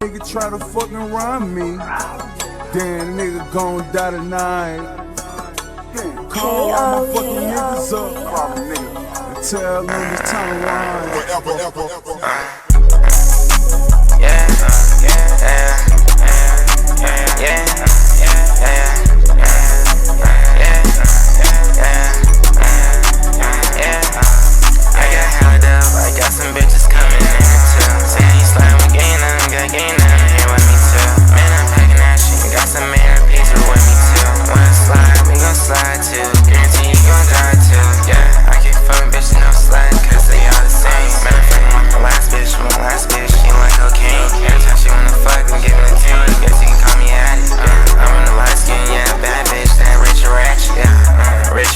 Nigga try to fucking rhyme me, then nigga gon' die tonight. Call all my fucking niggas up and tell them it's time to rhyme.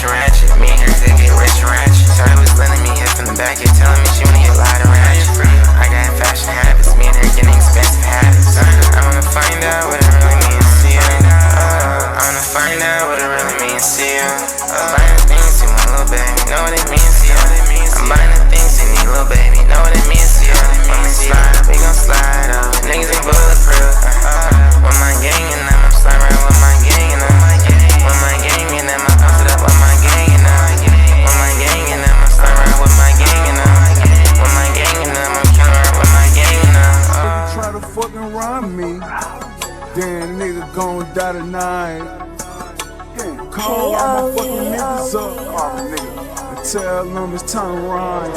RATCHET, me and her take it rich ratchet. Shawty was letting me hit from the back, you're telling me she wanna get loud and ratchet. I got fashion habits, me and her getting expensive habits. I wanna find out what it really means to you. I wanna find out what it really means to you. I'm buying the things you want, little baby, know what it means to you. I'm buying the things you need, little baby, know what it means to you. When we slide, we gon' slide up. Niggas ain't bulletproof. With my gang and them, I'm sliding right with my gang and them. With my gang and them, I post it up with my gang and them. With my gang and them, I'm sliding right with my gang and them. With my gang and them, I'm killing right with my gang and them. Nigga try to fucking rhyme me, then nigga gon' die tonight. Call all my fucking niggas up and tell them it's time to rhyme.